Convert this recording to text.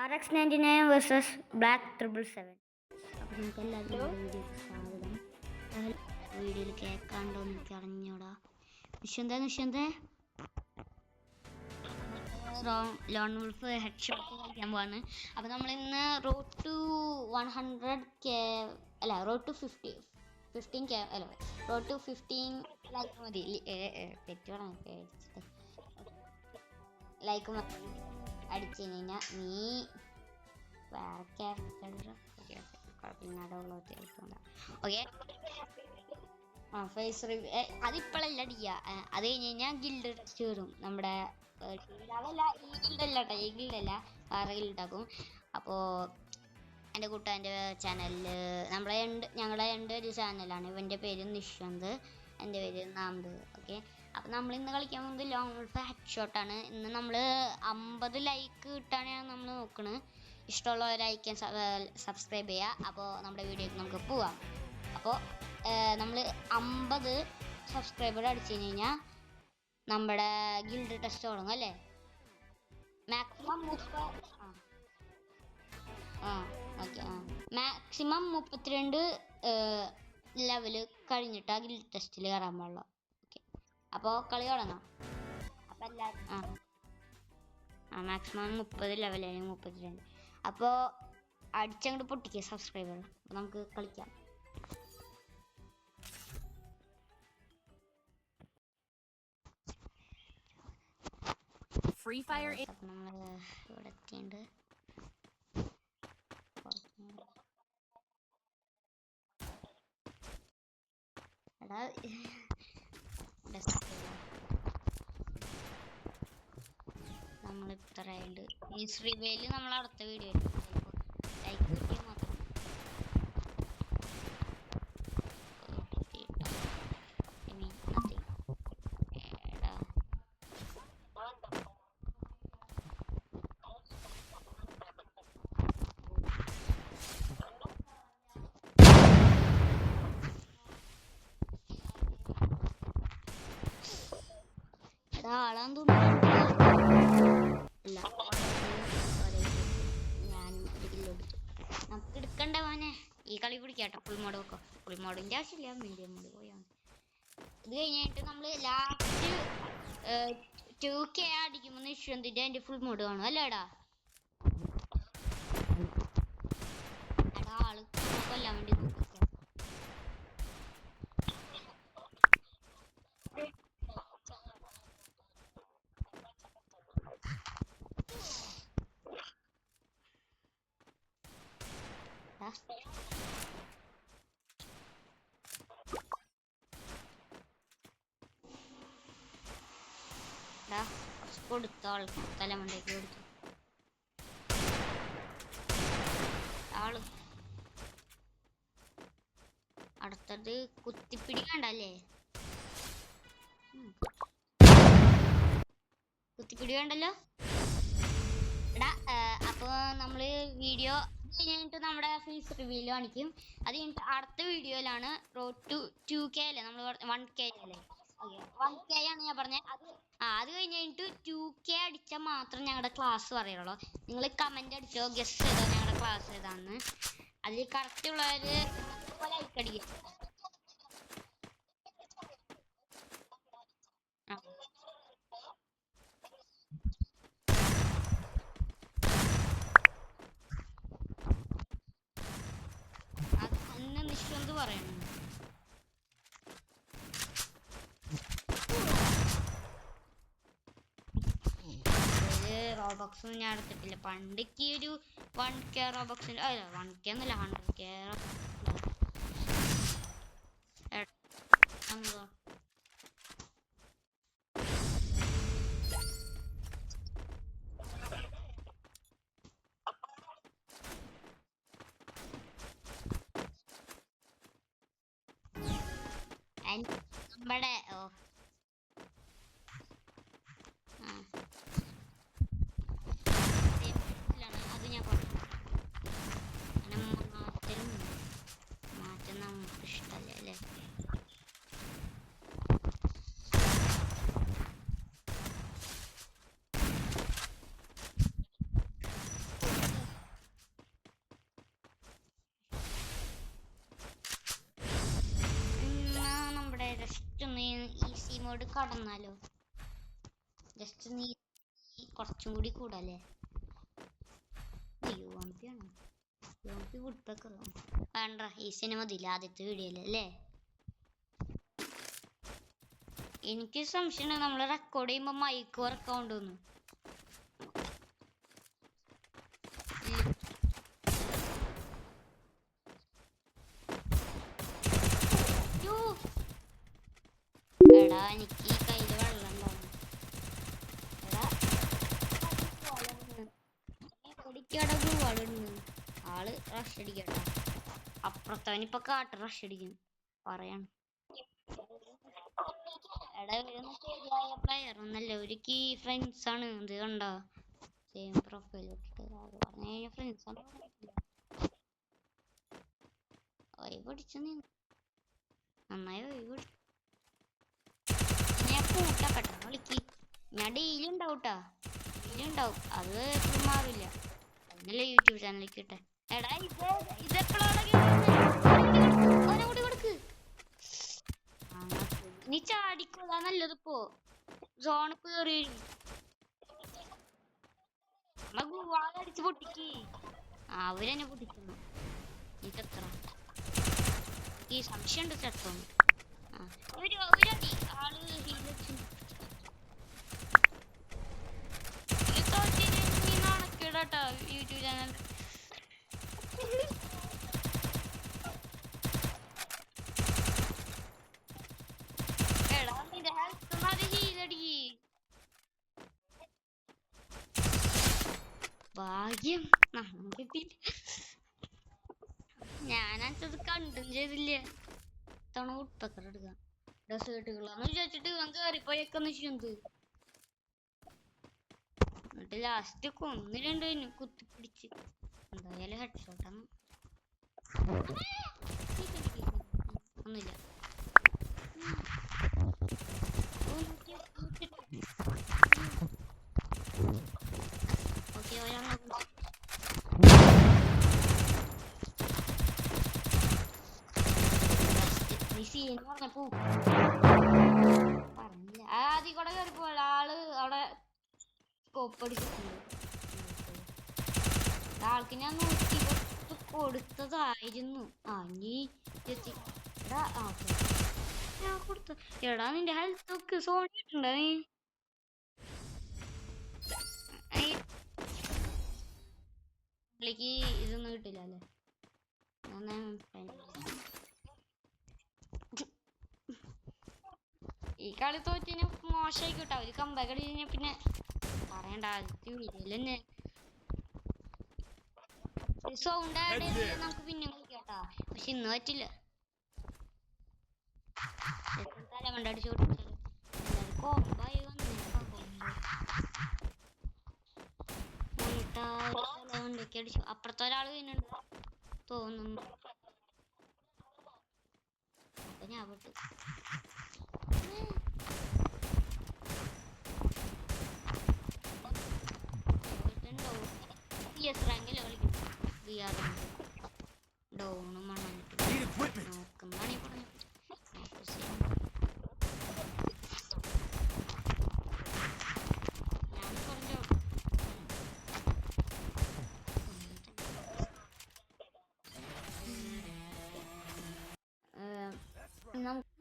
RX99 versus black 777. അപ്പോൾ നമുക്ക് എല്ലാവർക്കും വീഡിയോക്ക് സ്വാഗതം. വീഡിയോയിൽ കേൾക്കാണ്ടോ എന്ന് എനിക്ക് അറിഞ്ഞൂടാ. നിശ്ചന്തേ ലോൺ വുൾഫ് ഹെഡ് ഷോട്ട് കളിക്കാൻ പോവാണ്. അപ്പോൾ നമ്മൾ ഇന്ന് റോഡ് ടു 100K അല്ല റോഡ് ടു 15K അല്ല റോഡ് ടു 15 ലൈക്ക് മതി. തെറ്റോടാണ് പേടിച്ചിട്ട് ലൈക്ക് മതി അടിച്ചു കഴിഞ്ഞാൽ നീ വേറെ ക്യാരക്ടർ ഓക്കെ ഫേസ് റിവ്യൂ അതിപ്പോഴല്ല അടിക്കുക. അത് കഴിഞ്ഞ് കഴിഞ്ഞാൽ ഗിൽഡ് ടെസ്റ്റ് വരും. നമ്മുടെ അതല്ല ഈ ഗിൽഡല്ല കേട്ടോ, ഈ ഗിൽഡല്ല വേറെ ഗിൽഡാക്കും. അപ്പോൾ എൻ്റെ കൂട്ടാൻ്റെ ചാനലിൽ ഞങ്ങളുടെ ഒരു ചാനലാണ്. ഇവൻ്റെ പേര് നിശ്വന്ത്, എൻ്റെ പേര് നാമ്പ്. ഓക്കെ, അപ്പം നമ്മൾ ഇന്ന് കളിക്കാൻ പോകുന്നത് ലോങ് വുൾഫ് ഹെഡ് ഷോട്ടാണ്. ഇന്ന് നമ്മൾ 50 ലൈക്ക് കിട്ടാനാണ് നമ്മൾ നോക്കുന്നത്. ഇഷ്ടമുള്ളവർ ലൈക്ക് സബ്സ്ക്രൈബ് ചെയ്യുക. അപ്പോൾ നമ്മുടെ വീഡിയോക്ക് നമുക്ക് പോവാം. അപ്പോൾ നമ്മൾ 50 സബ്സ്ക്രൈബർ അടിച്ചു കഴിഞ്ഞാൽ നമ്മുടെ ഗിൽഡ് ടെസ്റ്റ് തുടങ്ങും അല്ലേ. മാക്സിമം മാക്സിമം 32 ലെവല് കഴിഞ്ഞിട്ടാണ് ഗിൽഡ് ടെസ്റ്റിൽ കയറാൻ പാടുള്ളൂ. ഓക്കെ, അപ്പോൾ കളി തുടങ്ങാം. അപ്പം എല്ലാവരും മാക്സിമം 30 ലെവലായി 32. അപ്പോൾ അടിച്ചങ്ങോട്ട് പൊട്ടിക്കുക സബ്സ്ക്രൈബർ. അപ്പോൾ നമുക്ക് കളിക്കാം. ഫ്രീ ഫയർ നമ്മൾ ഇവിടെ എത്തിയുണ്ട്. എടാ നമ്മൾ ഇത്രയുണ്ട്. ഈ ശ്രീവേലി നമ്മൾ അടുത്ത വീഡിയോ ലൈക്ക് കിട്ടിയ മാത്രം. ആളാന്ന് തോന്നുന്നു. നമുക്ക് എടുക്കണ്ട മോനെ, ഈ കളി പിടിക്കാട്ടോ. ഫുൾ മോഡ് വെക്കോ. ഫുൾ മോഡിന്റെ ആവശ്യമില്ല, മീഡിയം മോഡ് പോയാൽ മതി. ഇത് കഴിഞ്ഞിട്ട് നമ്മൾ ലാസ്റ്റ് 2K അടിക്കുമ്പോൾ നിശ്വന്തിന്റെ അതിന്റെ ഫുൾ മോഡ് കാണും അല്ലേടാ. എടാ ആള് കൊല്ലാൻ വേണ്ടി കൊടുത്തു. ആൾക്ക് തലമണ്ടേക്ക് കൊടുത്തു. ആള് അടുത്തത് കുത്തിപ്പിടി കണ്ടല്ലേ. കുത്തിപ്പിടി കണ്ടല്ലോ എടാ. അപ്പൊ നമ്മള് വീഡിയോ കഴിഞ്ഞിട്ട് നമ്മുടെ ഫേസ് റിവ്യൂ കാണിക്കും. അത് കഴിഞ്ഞിട്ട് അടുത്ത വീഡിയോയിലാണ് റോഡ് ടു 2K അല്ലേ, നമ്മൾ 1K അല്ലേ. 1K ആണ് ഞാൻ പറഞ്ഞത്. അത് കഴിഞ്ഞിട്ട് 2K അടിച്ചാൽ മാത്രം ഞങ്ങളുടെ ക്ലാസ് പറയുള്ളൂ. നിങ്ങൾ കമന്റ് അടിച്ചോ, ഗസ് ചെയ്തോ ഞങ്ങളുടെ ക്ലാസ് ഏതാന്ന്. അതിൽ കറക്റ്റ് ഉള്ളവര് ലൈക്ക് അടിക്കും. അന്ന് നിശ്വന്ത് പറയണം. റോബക്സ് ഞാൻ എടുത്തിട്ടില്ല. പണ്ടേക്ക് ഒരു 1K റോബക്സിന്റെ അല്ല 1K എന്നല്ല 100K നമ്മുടെ അത് ഞാൻ പറഞ്ഞു. മാറ്റം നമുക്ക് ഇഷ്ടമല്ല അല്ലേ. അങ്ങോട്ട് കടന്നാലോ? ജസ്റ്റ് നീ കുറച്ചും കൂടി കൂടല്ലേ? യുഎംപിയാണോ? യുഎംപി വുഡ്പെക്കർ വേണ്ട. ഈ സിനിമ മതിയില്ല, ആദ്യത്തെ വീഡിയോയിലല്ലേ? എനിക്ക് സംശയമാണ് നമ്മൾ റെക്കോർഡ് ചെയ്യുമ്പോൾ മൈക്ക് വർക്ക് ആവുന്നുണ്ടോന്ന്. എടാ എനിക്ക് ഈ കയ്യില് വെള്ളം ഉണ്ടാവും. എടാ ആള് റഷ് അടിക്കട്ടാ. അപ്പുറത്തവനിപ്പൊ കാട്ട് റഷ് അടിക്കുന്നു പറയാണ്. എടാ ഇവരൊന്നും ശരിയായ പ്ലെയർ ഒന്നല്ല, ഒരു കീ ഫ്രണ്ട്സ് ആണ്. ഇത് കണ്ടോ സെയിം പ്രൊഫൈൽ ഇട്ടിട്ട് ഫ്രണ്ട്സ് ആണ്. പിടിച്ചു നീ നന്നായി ഞാൻ കൂട്ടക്കട്ടെ വിളിക്ക്. ഞാൻ ഡെയിലി ഉണ്ടാവൂട്ടാ, ഡെയിലി ഉണ്ടാവും. അത് എപ്പോഴും മാറില്ല. അതിനല്ലേ യൂട്യൂബ് ചാനലിലേക്ക് ഇട്ടെ. എടാ ഇതെപ്പോഴാണ് കൊടുക്ക്. നീ ചാടിക്കൊള്ളാ നല്ലത്. ഇപ്പോ സോണ് കേറി അടിച്ച് പൊട്ടിക്ക്. അവരെന്നെ പൊട്ടിക്കുന്നു. ഇതെത്ര ഈ സംശയമുണ്ട് ചത്തോന്ന്. ആള് നടക്കിടാട്ടാ യൂട്യൂബ് ചാനൽ. എടാ നിന്റെ ഹെൽത്ത് അത് ഹീലടിക്ക്. ഭാഗ്യം കിട്ടിയില്ല. ഞാനത് കണ്ടും ചെയ്തില്ലേ. തവണ ഉട്പക്കർ എടുക്കാം. ഡെസേർട്ടുകളാന്ന് വിചാരിച്ചിട്ട് ഇവൻ കയറിപ്പോയേക്കെന്ന് ചെയ്യുന്നത്. എന്നിട്ട് ലാസ്റ്റ് കൊന്നിട്ടുണ്ട് കുത്തിപ്പിടിച്ച്. എന്തായാലും ഹെഡ് ഷോട്ടാണ്. ഒന്നുമില്ല. ഓക്കെ പറഞ്ഞില്ല. ആദ്യം കൂടെ കയറിപ്പോ ആള് അവിടെ സ്കോപ്പ് അടിച്ചിട്ടുണ്ട്. ആൾക്ക് ഞാൻ 110 കൊടുത്തതായിരുന്നു. നീ കൊടുത്ത. എടാ നിന്റെ ഹെൽത്ത് ഒക്കെ സോണിട്ടുണ്ടോ നീ? ഇതൊന്നും കിട്ടില്ല അല്ലേ? ഈ കളി തോറ്റിന് മോശമായി കിട്ടാ. ഒരു കമ്പാക്ക് അടിച്ച് പിന്നെ പറയണ്ട. വീഡിയോയിലെന്നെ സൗണ്ട് ആഡ് ചെയ്ത് നമുക്ക് പിന്നെ കളിക്കാട്ടാ. പക്ഷെ ഇന്ന് പറ്റില്ല. തലമണ്ടടിച്ച് ഓടിച്ചാല് കോമ്പായി വന്നിട്ട് അടിച്ചു. അപ്പുറത്തെ ഒരാൾ വീണുണ്ട് തോന്നുന്നു. അപ്പൊ ഞാൻ വിട്ടു. റാങ്കിലോ കളിക്കുന്നു. ഡൗണും നോക്കുന്നതാണ് പറഞ്ഞു. ഞാൻ പറഞ്ഞു